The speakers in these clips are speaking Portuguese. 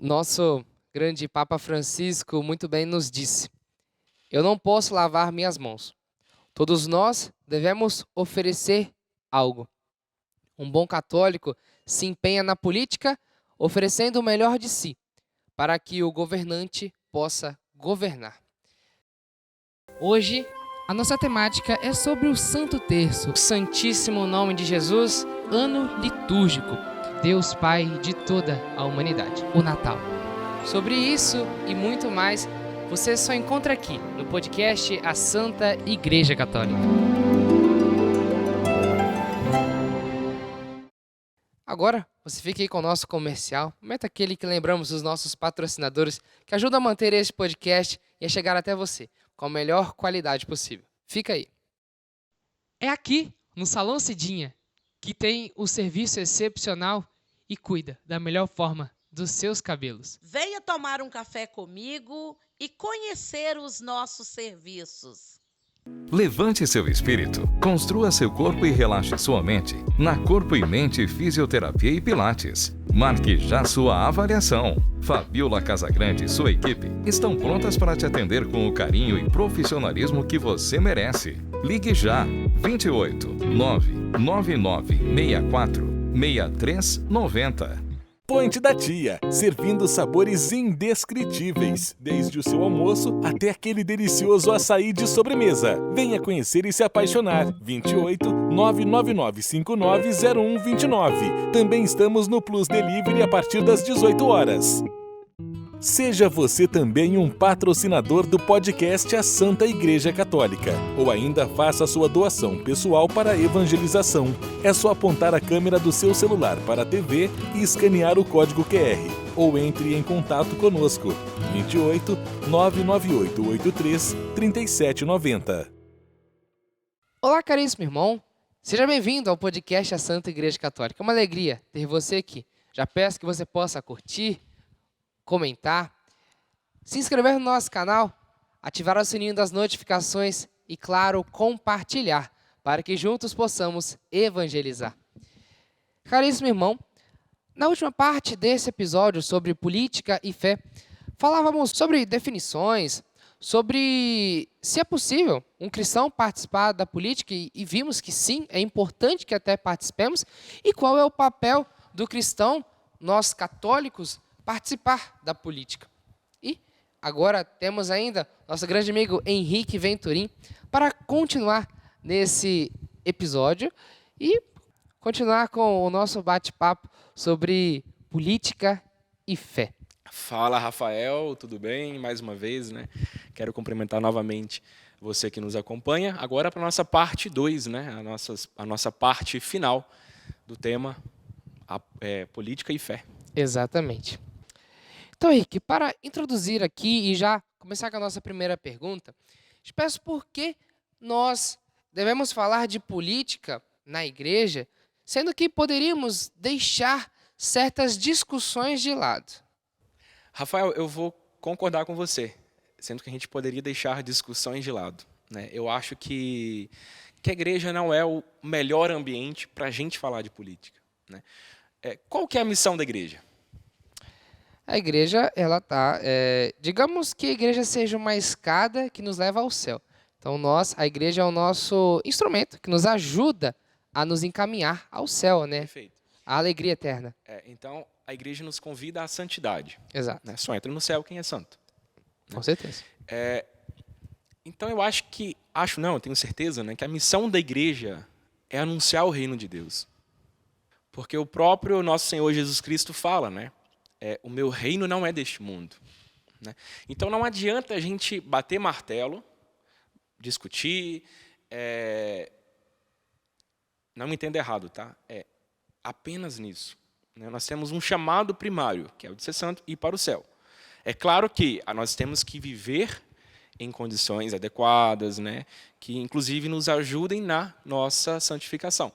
Nosso grande Papa Francisco muito bem nos disse: eu não posso lavar minhas mãos. Todos nós devemos oferecer algo. Um bom católico se empenha na política, oferecendo o melhor de si, para que o governante possa governar. Hoje, a nossa temática é sobre o Santo Terço, o Santíssimo Nome de Jesus, ano litúrgico, Deus Pai de toda a humanidade, o Natal. Sobre isso e muito mais, você só encontra aqui no podcast A Santa Igreja Católica. Agora, você fica aí com o nosso comercial, momento aquele que lembramos os nossos patrocinadores que ajudam a manter este podcast e a chegar até você com a melhor qualidade possível. Fica aí. É aqui, no Salão Cidinha, que tem o serviço excepcional e cuida da melhor forma dos seus cabelos. Venha tomar um café comigo e conhecer os nossos serviços. Levante seu espírito, construa seu corpo e relaxe sua mente na Corpo e Mente Fisioterapia e Pilates. Marque já sua avaliação. Fabiola Casagrande e sua equipe estão prontas para te atender com o carinho e profissionalismo que você merece. Ligue já 28 999 64 6390. Point da Tia, servindo sabores indescritíveis, desde o seu almoço até aquele delicioso açaí de sobremesa. Venha conhecer e se apaixonar. 28 999 59 0129. Também estamos no Plus Delivery a partir das 18 horas. Seja você também um patrocinador do podcast A Santa Igreja Católica, ou ainda faça sua doação pessoal para a evangelização. É só apontar a câmera do seu celular para a TV e escanear o código QR, ou entre em contato conosco. 28 998 83 3790. Olá, caríssimo irmão. Seja bem-vindo ao podcast A Santa Igreja Católica. É uma alegria ter você aqui. Já peço que você possa curtir, comentar, se inscrever no nosso canal, ativar o sininho das notificações e, claro, compartilhar, para que juntos possamos evangelizar. Caríssimo irmão, na última parte desse episódio sobre política e fé, falávamos sobre definições, sobre se é possível um cristão participar da política, e vimos que sim, é importante que até participemos, e qual é o papel do cristão, nós católicos, participar da política. E agora temos ainda nosso grande amigo Henrique Venturim para continuar nesse episódio e continuar com o nosso bate-papo sobre política e fé. Fala, Rafael, tudo bem? Mais uma vez, né? Quero cumprimentar novamente você que nos acompanha. Agora para a nossa parte 2, né? A nossa parte final do tema política e fé. Exatamente. Então, Henrique, para introduzir aqui e já começar com a nossa primeira pergunta, te peço por que nós devemos falar de política na igreja, sendo que poderíamos deixar certas discussões de lado. Rafael, eu vou concordar com você, sendo que a gente poderia deixar discussões de lado, né? Eu acho que a igreja não é o melhor ambiente para a gente falar de política, né? Qual que é a missão da igreja? A igreja, ela digamos que a igreja seja uma escada que nos leva ao céu. Então, a igreja é o nosso instrumento que nos ajuda a nos encaminhar ao céu, né? Perfeito. A alegria eterna. Então, a igreja nos convida à santidade. Exato. Né? Só entra no céu quem é santo. Com certeza. Então, eu tenho certeza, né, que a missão da igreja é anunciar o reino de Deus. Porque o próprio nosso Senhor Jesus Cristo fala, né? O meu reino não é deste mundo. Né? Então, não adianta a gente bater martelo, discutir, não me entenda errado, tá? Apenas nisso. Né? Nós temos um chamado primário, que é o de ser santo, e ir para o céu. É claro que nós temos que viver em condições adequadas, né? Que inclusive nos ajudem na nossa santificação,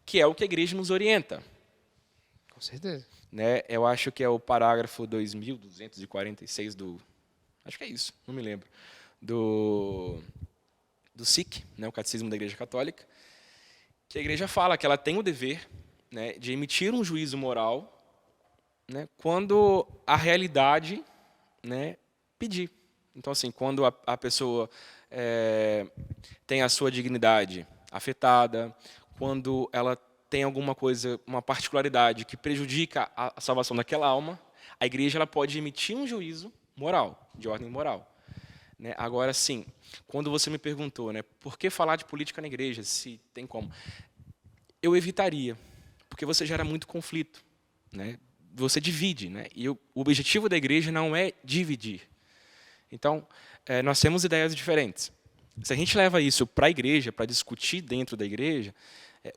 que é o que a igreja nos orienta. Com certeza. Né? Eu acho que é o parágrafo 2246 acho que é isso, não me lembro, do SIC, né, o Catecismo da Igreja Católica, que a igreja fala que ela tem o dever, né, de emitir um juízo moral, né, quando a realidade, né, pedir. Então, assim, quando a pessoa tem a sua dignidade afetada, quando ela tem alguma coisa, uma particularidade que prejudica a salvação daquela alma, a igreja ela pode emitir um juízo moral, de ordem moral. Né? Agora, sim, quando você me perguntou, né, por que falar de política na igreja, se tem como, eu evitaria, porque você gera muito conflito, né? Você divide, né? E o objetivo da igreja não é dividir. Então, nós temos ideias diferentes. Se a gente leva isso para a igreja, para discutir dentro da igreja,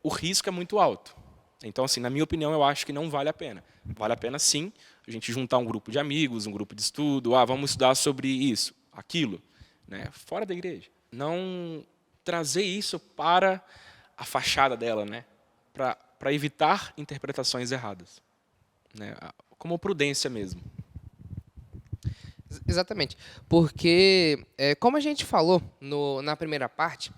o risco é muito alto. Então, assim, na minha opinião, eu acho que não vale a pena. Vale a pena, sim, a gente juntar um grupo de amigos, um grupo de estudo, vamos estudar sobre isso, aquilo, né? Fora da igreja. Não trazer isso para a fachada dela, né? Para evitar interpretações erradas, né? Como prudência mesmo. Exatamente. Porque, como a gente falou na primeira parte,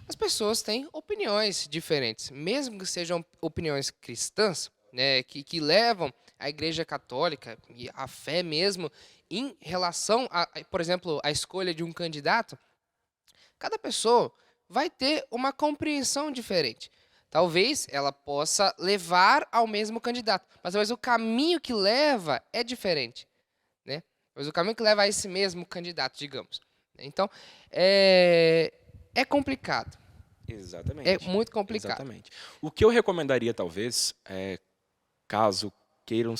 as pessoas têm opiniões diferentes. Mesmo que sejam opiniões cristãs, né, que levam a Igreja Católica e a fé mesmo em relação, por exemplo, à escolha de um candidato, cada pessoa vai ter uma compreensão diferente. Talvez ela possa levar ao mesmo candidato, mas talvez o caminho que leva é diferente, né? Mas o caminho que leva a esse mesmo candidato, digamos. Então, é complicado. Exatamente. É muito complicado. Exatamente. O que eu recomendaria, talvez, caso queiram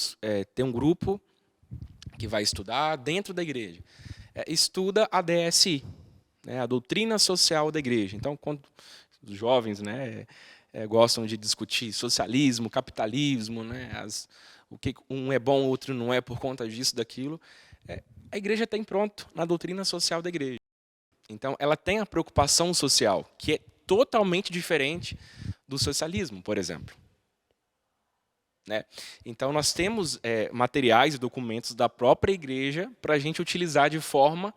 ter um grupo que vai estudar dentro da igreja, estuda a DSI, né, a doutrina social da igreja. Então, quando os jovens, né, gostam de discutir socialismo, capitalismo, né, o que um é bom, o outro não é por conta disso, daquilo, a igreja tem pronto na doutrina social da igreja. Então, ela tem a preocupação social, que é totalmente diferente do socialismo, por exemplo. Né? Então, nós temos materiais e documentos da própria igreja para a gente utilizar de forma,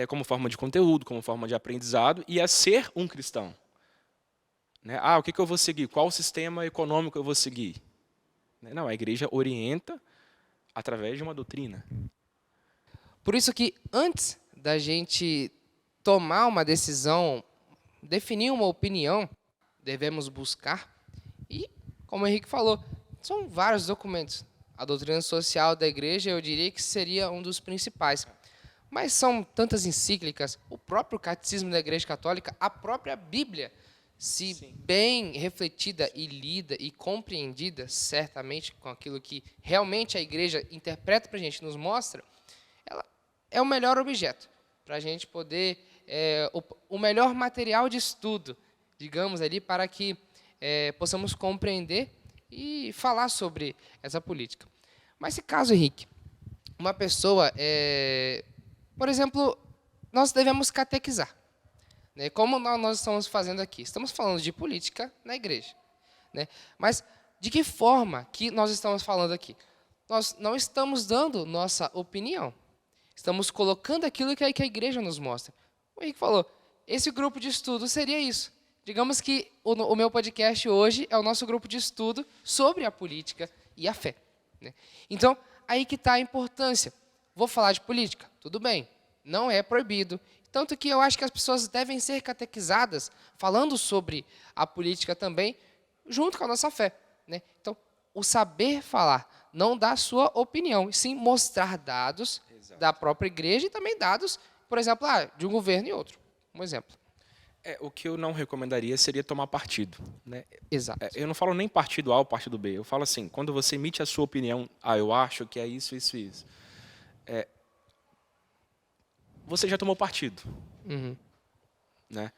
como forma de conteúdo, como forma de aprendizado, e a ser um cristão. Né? O que eu vou seguir? Qual sistema econômico eu vou seguir? Não, a igreja orienta através de uma doutrina. Por isso que antes da gente tomar uma decisão, definir uma opinião, devemos buscar. E, como o Henrique falou, são vários documentos. A doutrina social da igreja, eu diria que seria um dos principais. Mas são tantas encíclicas, o próprio catecismo da Igreja Católica, a própria Bíblia, se Sim. bem refletida e lida e compreendida, certamente, com aquilo que realmente a igreja interpreta para a gente, nos mostra, ela é o melhor objeto para a gente poder, o melhor material de estudo, digamos ali, para que possamos compreender e falar sobre essa política. Mas se caso, Henrique, uma pessoa, por exemplo, nós devemos catequizar, né? Como nós estamos fazendo aqui? Estamos falando de política na igreja, né? Mas de que forma que nós estamos falando aqui? Nós não estamos dando nossa opinião. Estamos colocando aquilo que a igreja nos mostra. O Henrique falou, esse grupo de estudo seria isso. Digamos que o meu podcast hoje é o nosso grupo de estudo sobre a política e a fé, né? Então, aí que está a importância. Vou falar de política? Tudo bem, não é proibido. Tanto que eu acho que as pessoas devem ser catequizadas falando sobre a política também, junto com a nossa fé, né? Então, o saber falar não dá a sua opinião, e sim mostrar dados Exato. Da própria igreja e também dados, por exemplo, de um governo e outro. Um exemplo. O que eu não recomendaria seria tomar partido, né? Exato. Eu não falo nem partido A ou partido B. Eu falo assim, quando você emite a sua opinião, eu acho que é isso, isso e isso. Você já tomou partido. Uhum. Né?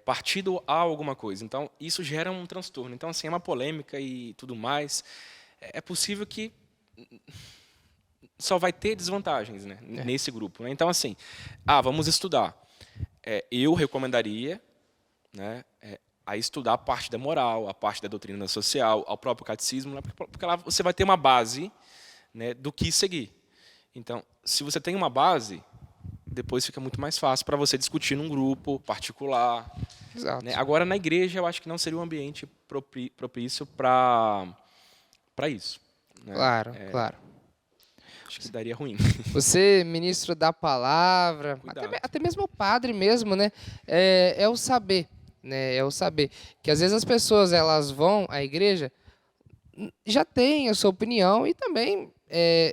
Partido a alguma coisa. Então, isso gera um transtorno. Então, assim, é uma polêmica e tudo mais. É possível que só vai ter desvantagens, né, nesse grupo. Né? Então, assim, vamos estudar. Eu recomendaria, né, a estudar a parte da moral, a parte da doutrina social, ao próprio catecismo, né, porque lá você vai ter uma base, né, do que seguir. Então, se você tem uma base, depois fica muito mais fácil para você discutir num grupo particular. Exato. Né? Agora, na igreja, eu acho que não seria um ambiente propício para isso. né? Claro, claro. Acho que daria ruim. Você, ministro da palavra, Cuidado. até mesmo o padre mesmo, né? É o saber, né? É o saber. Que às vezes as pessoas, elas vão à igreja, já têm a sua opinião e também,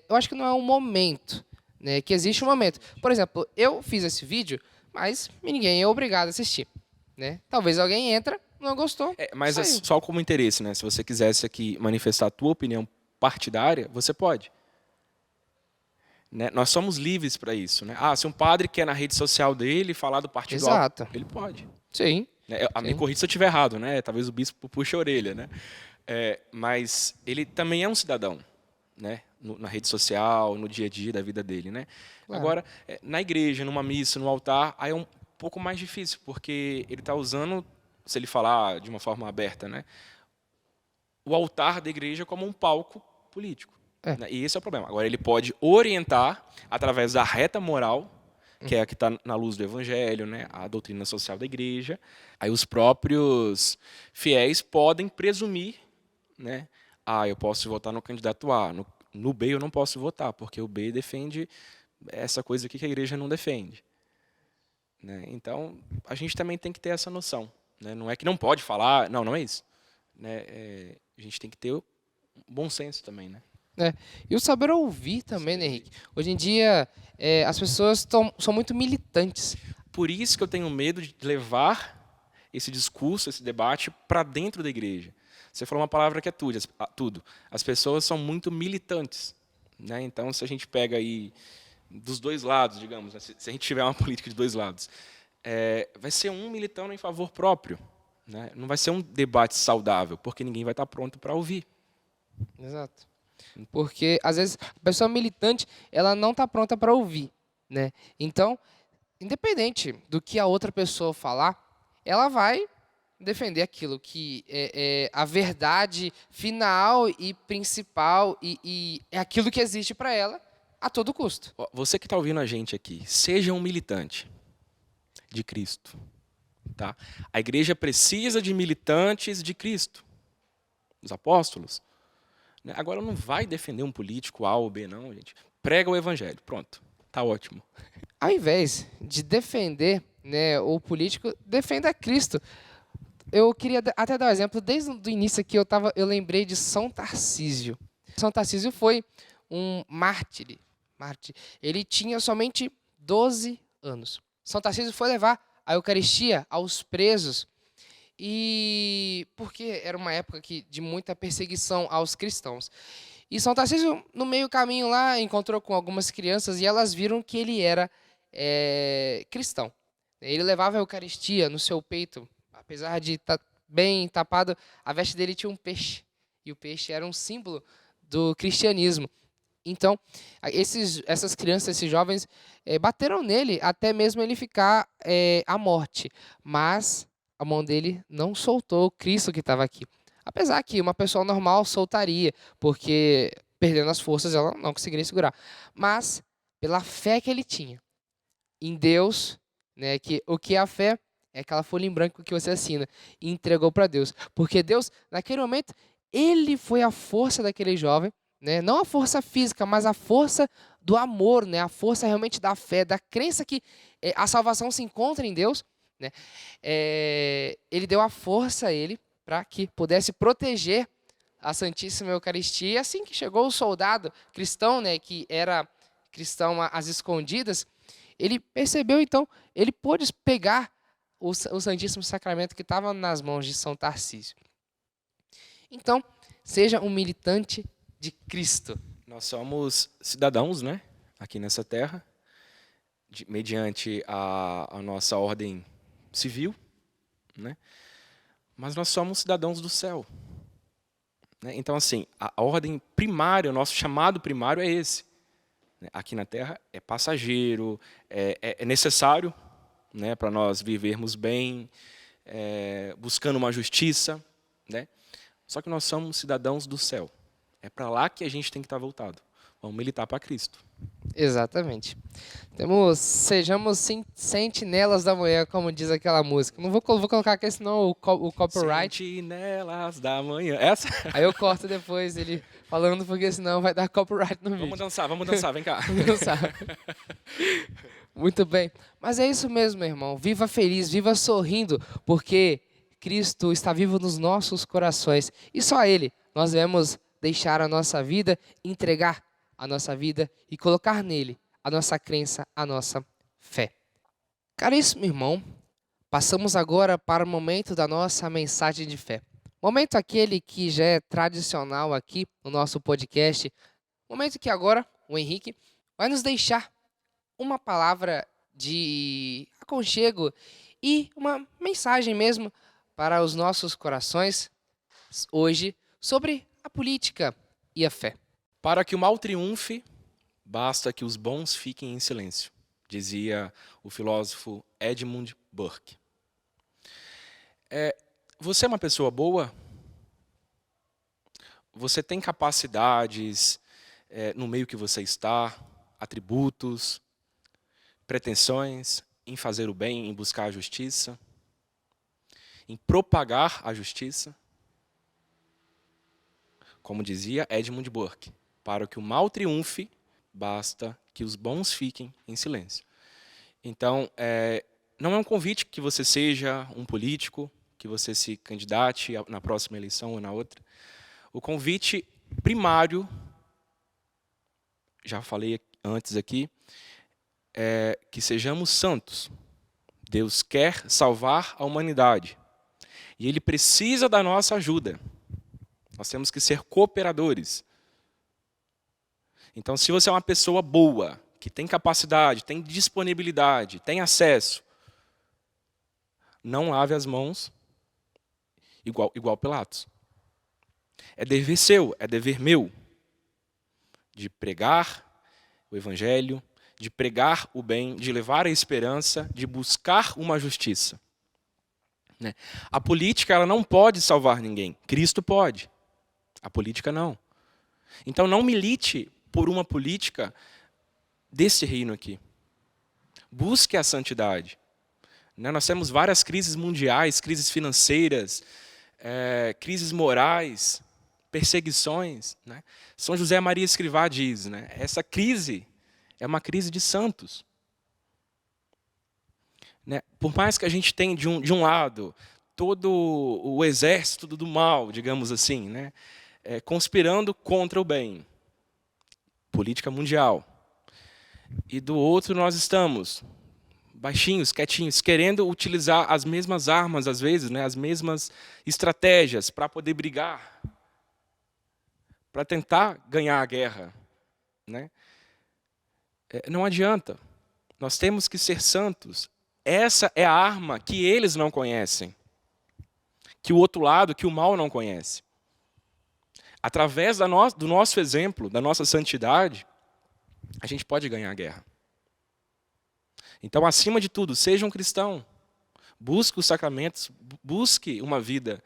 eu acho que não é um momento, né? Que existe um momento. Por exemplo, eu fiz esse vídeo, mas ninguém é obrigado a assistir, né? Talvez alguém entra, não gostou, Mas é saiu. só como interesse, né? Se você quisesse aqui manifestar a tua opinião partidária, você pode. Né? Nós somos livres para isso, né? Se um padre quer na rede social dele falar do partido Exato. alto, ele pode. Sim. Né? Me corrija se eu estiver errado, né? Talvez o bispo puxe a orelha, né? Mas ele também é um cidadão, né? Na rede social, no dia a dia da vida dele, né? Claro. Agora, na igreja, numa missa, no altar, aí é um pouco mais difícil, porque ele está usando, se ele falar de uma forma aberta, né? O altar da igreja como um palco político. Né? E esse é o problema. Agora, ele pode orientar através da reta moral, que é a que está na luz do evangelho, né? A doutrina social da igreja. Aí os próprios fiéis podem presumir, né? Eu posso votar no candidato A, no B eu não posso votar, porque o B defende essa coisa aqui que a igreja não defende. Né? Então, a gente também tem que ter essa noção. Né? Não é que não pode falar, não é isso. Né? A gente tem que ter um bom senso também, né? E o saber ouvir também, né, Henrique? Hoje em dia, as pessoas são muito militantes. Por isso que eu tenho medo de levar esse discurso, esse debate, para dentro da igreja. Você falou uma palavra que é tudo. As pessoas são muito militantes. Né? Então, se a gente pega aí dos dois lados, digamos, né? Se a gente tiver uma política de dois lados, vai ser um militando em favor próprio. Né? Não vai ser um debate saudável, porque ninguém vai estar pronto para ouvir. Exato. Porque, às vezes, a pessoa militante, ela não está pronta para ouvir, né? Então, independente do que a outra pessoa falar, ela vai defender aquilo que é a verdade final e principal e é aquilo que existe para ela a todo custo. Você que está ouvindo a gente aqui, seja um militante de Cristo. Tá? A igreja precisa de militantes de Cristo, os apóstolos. Agora, não vai defender um político A ou B, não, gente. Prega o evangelho, pronto, tá ótimo. Ao invés de defender, né, o político, defenda Cristo. Eu queria até dar um exemplo. Desde o início aqui, eu lembrei de São Tarcísio. São Tarcísio foi um mártir. Ele tinha somente 12 anos. São Tarcísio foi levar a Eucaristia aos presos, e porque era uma época de muita perseguição aos cristãos. E São Tarcísio, no meio caminho lá, encontrou com algumas crianças e elas viram que ele era cristão. Ele levava a Eucaristia no seu peito, apesar de estar bem tapado, a veste dele tinha um peixe, e o peixe era um símbolo do cristianismo. Então, essas crianças, esses jovens, bateram nele até mesmo ele ficar à morte. Mas a mão dele não soltou o Cristo que estava aqui. Apesar que uma pessoa normal soltaria, porque perdendo as forças ela não conseguiria segurar. Mas, pela fé que ele tinha em Deus, né, o que é a fé é aquela folha em branco que você assina e entregou para Deus. Porque Deus, naquele momento, ele foi a força daquele jovem, né? Não a força física, mas a força do amor, né? A força realmente da fé, da crença que a salvação se encontra em Deus. Né? Ele deu a força a ele para que pudesse proteger a Santíssima Eucaristia. E assim que chegou o soldado cristão, né, que era cristão às escondidas, ele percebeu, então, ele pôde pegar o Santíssimo Sacramento que estava nas mãos de São Tarcísio. Então, seja um militante de Cristo. Nós somos cidadãos, né, aqui nessa terra, mediante a nossa ordem civil, né? Mas nós somos cidadãos do céu. Né? Então, assim, a ordem primária, o nosso chamado primário é esse. Aqui na Terra é passageiro, é necessário, né, para nós vivermos bem, buscando uma justiça. Né? Só que nós somos cidadãos do céu. É para lá que a gente tem que estar voltado. Vamos militar para Cristo. Exatamente. Sejamos sentinelas da manhã, como diz aquela música. Não vou colocar aqui, senão o copyright. Sentinelas da manhã. Essa? Aí eu corto depois, ele falando porque senão vai dar copyright no vídeo. Vamos dançar, vem cá. Vamos dançar. Muito bem. Mas é isso mesmo, meu irmão. Viva feliz, viva sorrindo, porque Cristo está vivo nos nossos corações. E só a Ele nós devemos deixar a nossa vida, entregar a nossa vida e colocar nele a nossa crença, a nossa fé. Caríssimo irmão, passamos agora para o momento da nossa mensagem de fé. Momento aquele que já é tradicional aqui no nosso podcast. Momento que agora o Henrique vai nos deixar uma palavra de aconchego e uma mensagem mesmo para os nossos corações hoje sobre a política e a fé. Para que o mal triunfe, basta que os bons fiquem em silêncio, dizia o filósofo Edmund Burke. Você é uma pessoa boa? Você tem capacidades no meio que você está, atributos, pretensões em fazer o bem, em buscar a justiça, em propagar a justiça? Como dizia Edmund Burke, para que o mal triunfe, basta que os bons fiquem em silêncio. Então, não é um convite que você seja um político, que você se candidate na próxima eleição ou na outra. O convite primário, já falei antes aqui, é que sejamos santos. Deus quer salvar a humanidade. E Ele precisa da nossa ajuda. Nós temos que ser cooperadores. Então, se você é uma pessoa boa, que tem capacidade, tem disponibilidade, tem acesso, não lave as mãos igual Pilatos. É dever seu, é dever meu, de pregar o evangelho, de pregar o bem, de levar a esperança, de buscar uma justiça. A política ela não pode salvar ninguém. Cristo pode. A política não. Então não milite por uma política desse reino aqui. Busque a santidade. Nós temos várias crises mundiais, crises financeiras, crises morais, perseguições. São José Maria Escrivá diz, essa crise é uma crise de santos. Por mais que a gente tenha de um lado todo o exército do mal, digamos assim, conspirando contra o bem, política mundial, e do outro nós estamos baixinhos, quietinhos, querendo utilizar as mesmas armas às vezes, as mesmas estratégias para poder brigar, para tentar ganhar a guerra. Não adianta. Nós temos que ser santos. Essa é a arma que eles não conhecem, que o outro lado, que o mal não conhece. Através do nosso exemplo, da nossa santidade, a gente pode ganhar a guerra. Então, acima de tudo, seja um cristão. Busque os sacramentos, busque uma vida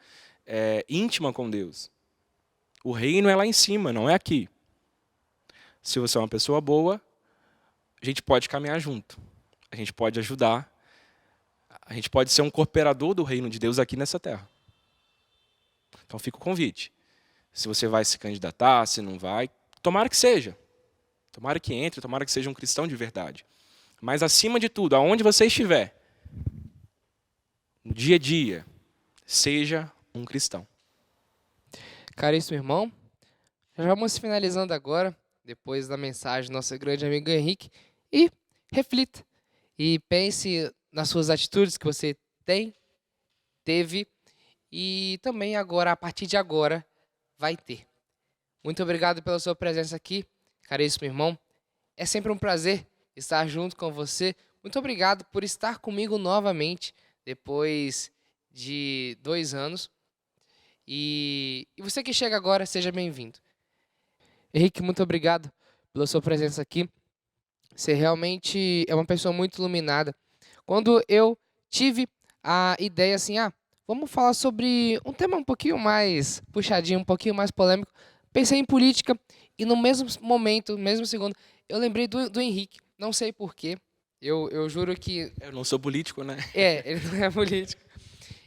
íntima com Deus. O reino é lá em cima, não é aqui. Se você é uma pessoa boa, a gente pode caminhar junto. A gente pode ajudar. A gente pode ser um cooperador do reino de Deus aqui nessa terra. Então fica o convite. Se você vai se candidatar, se não vai, tomara que seja. Tomara que entre, tomara que seja um cristão de verdade. Mas acima de tudo, aonde você estiver, no dia a dia, seja um cristão. Caríssimo irmão, já vamos finalizando agora, depois da mensagem do nosso grande amigo Henrique, e reflita e pense nas suas atitudes que você teve e também agora, a partir de agora, vai ter. Muito obrigado pela sua presença aqui, caríssimo irmão. É sempre um prazer estar junto com você. Muito obrigado por estar comigo novamente, depois de 2 anos. E você que chega agora, seja bem-vindo. Henrique, muito obrigado pela sua presença aqui. Você realmente é uma pessoa muito iluminada. Quando eu tive a ideia assim, vamos falar sobre um tema um pouquinho mais puxadinho, um pouquinho mais polêmico, pensei em política e no mesmo momento, no mesmo segundo, eu lembrei do Henrique. Não sei porquê. Eu juro que... Eu não sou político, né? Ele não é político.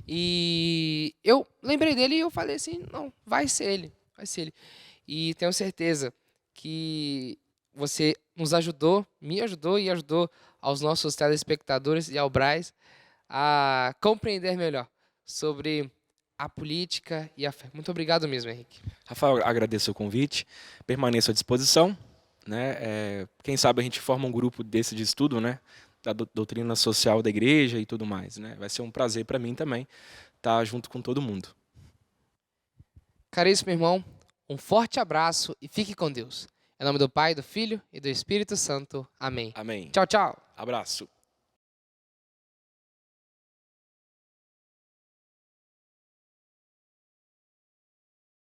E eu lembrei dele e eu falei assim, não, vai ser ele. e tenho certeza que você nos ajudou, me ajudou e ajudou aos nossos telespectadores e ao Braz a compreender melhor sobre a política e a fé. Muito obrigado mesmo, Henrique. Rafael, agradeço o convite, permaneço à disposição, né? Quem sabe a gente forma um grupo desse de estudo, né? Da doutrina social da igreja e tudo mais, né? Vai ser um prazer para mim também estar junto com todo mundo. Caríssimo irmão, um forte abraço e fique com Deus. Em nome do Pai, do Filho e do Espírito Santo. Amém. Amém. Tchau, tchau. Abraço.